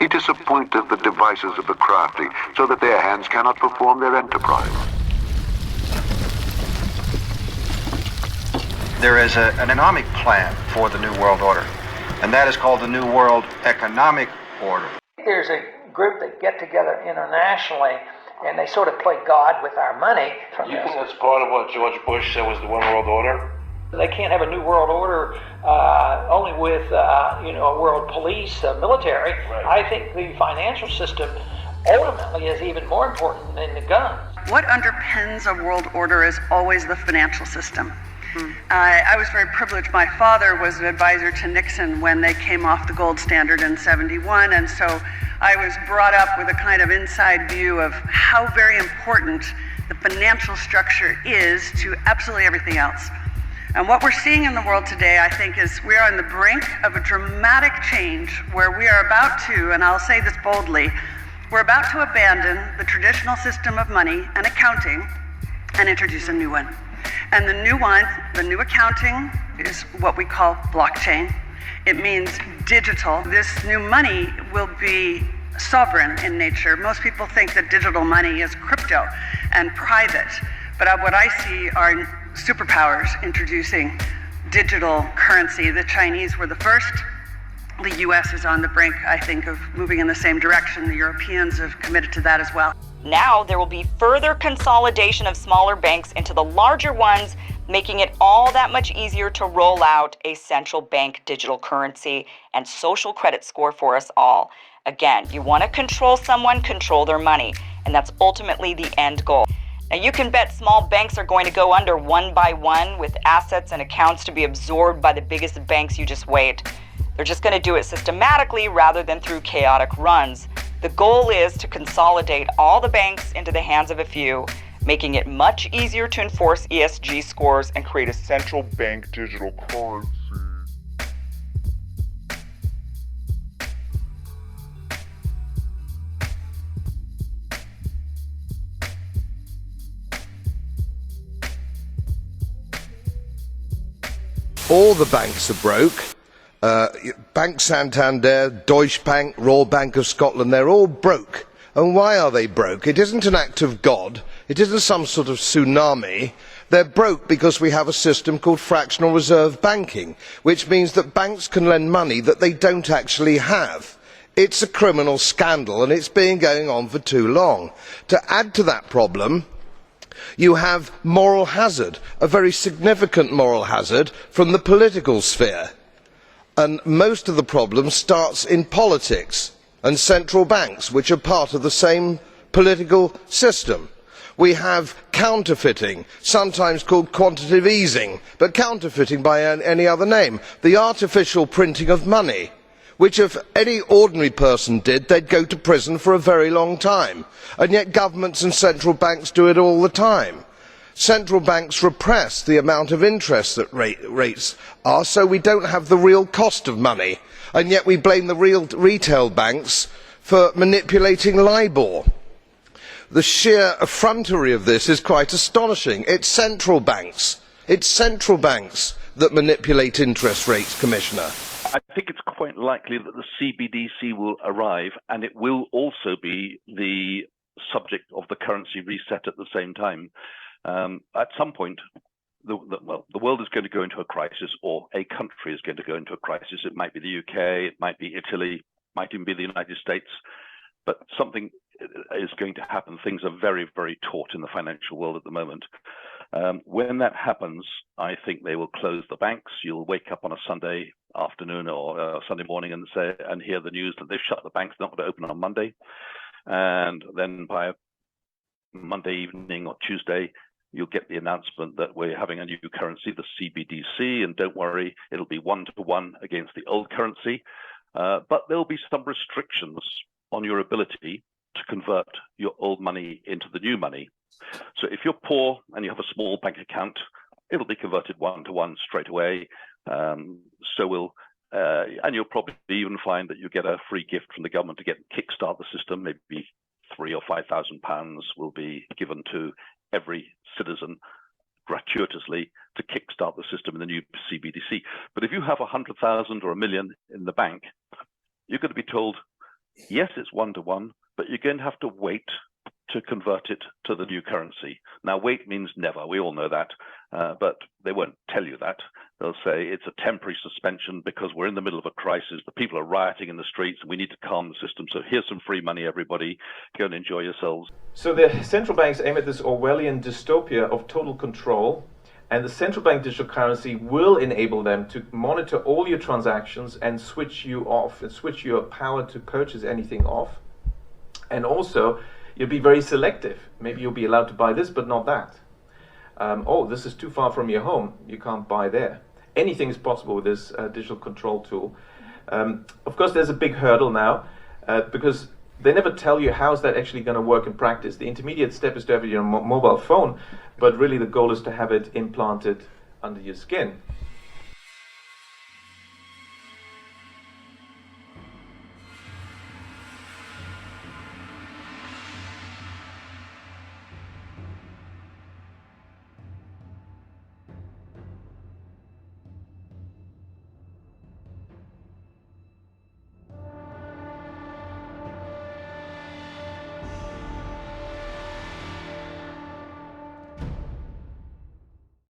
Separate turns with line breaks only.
He disappointeth the devices of the crafty, so that their hands cannot perform their enterprise.
There is an economic plan for the New World Order, and that is called the New World Economic Order.
There's a group that get together internationally, and they sort of play God with our money.
You think that's part of what George Bush said was the One World Order?
They can't have a New World Order only with, a world police, military.
Right. I
think the financial system ultimately is even more important than the guns.
What underpins a world order is always the financial system. I was very privileged. My father was an advisor to Nixon when they came off the gold standard in '71, and so I was brought up with a kind of inside view of how very important the financial structure is to absolutely everything else. And what we're seeing in the world today, I think, is we are on the brink of a dramatic change where we are about to, and I'll say this boldly, we're about to abandon the traditional system of money and accounting and introduce a new one. And the new one, the new accounting, is what we call blockchain. It means digital. This new money will be sovereign in nature. Most people think that digital money is crypto and private, but what I see are superpowers introducing digital currency. The Chinese were the first. The US is on the brink, I think, of moving in the same direction. The Europeans have committed to that as well.
Now there will be further consolidation of smaller banks into the larger ones, making it all that much easier to roll out a central bank digital currency and social credit score for us all. Again, you want to control someone, control their money, and that's ultimately the end goal. Now you can bet small banks are going to go under one by one, with assets and accounts to be absorbed by the biggest banks. You just wait. They're just going to do it systematically rather than through chaotic runs. The goal is to consolidate all the banks into the hands of a few, making it much easier to enforce ESG scores and create a central bank digital currency.
All the banks are broke. Bank Santander, Deutsche Bank, Royal Bank of Scotland, they're all broke. And why are they broke? It isn't an act of God. It isn't some sort of tsunami. They're broke because we have a system called fractional reserve banking, which means that banks can lend money that they don't actually have. It's a criminal scandal, and it's been going on for too long. To add to that problem, you have moral hazard, a very significant moral hazard from the political sphere. And most of the problem starts in politics and central banks, which are part of the same political system. We have counterfeiting, sometimes called quantitative easing, but counterfeiting by any other name. The artificial printing of money, which if any ordinary person did, they'd go to prison for a very long time. And yet governments and central banks do it all the time. Central banks repress the amount of interest that rates are, so we don't have the real cost of money. And yet we blame the real retail banks for manipulating LIBOR. The sheer effrontery of this is quite astonishing. It's central banks that manipulate interest rates, Commissioner.
I think it's quite likely that the CBDC will arrive, and it will also be the subject of the currency reset at the same time. At some point, the world is going to go into a crisis, or a country is going to go into a crisis. It might be the UK, it might be Italy, it might even be the United States, but something is going to happen. Things are very, very taut in the financial world at the moment. When that happens, I think they will close the banks. You'll wake up on a Sunday afternoon or Sunday morning and hear the news that they've shut the banks, not going to open on Monday. And then by Monday evening or Tuesday, you'll get the announcement that we're having a new currency, the CBDC, and don't worry, it'll be 1-to-1 against the old currency. But there'll be some restrictions on your ability to convert your old money into the new money. So if you're poor and you have a small bank account, it'll be converted 1-to-1 straight away. And you'll probably even find that you get a free gift from the government to kickstart the system. Maybe £3,000 or £5,000 will be given to every citizen gratuitously to kickstart the system in the new CBDC. But if you have 100,000 or 1 million in the bank, you're going to be told yes, it's one-to-one, but you're going to have to wait to convert it to the new currency. Now, wait means never. We all know that, but they won't tell you that. They'll say it's a temporary suspension because we're in the middle of a crisis. The people are rioting in the streets and we need to calm the system. So here's some free money, everybody. Go and enjoy yourselves.
So the central banks aim at this Orwellian dystopia of total control, and the central bank digital currency will enable them to monitor all your transactions and switch you off and switch your power to purchase anything off. And also, you'll be very selective. Maybe you'll be allowed to buy this, but not that. Oh, this is too far from your home. You can't buy there. Anything is possible with this digital control tool. Of course, there's a big hurdle now because they never tell you how's that actually going to work in practice. The intermediate step is to have it on your mobile phone, but really the goal is to have it implanted under your skin.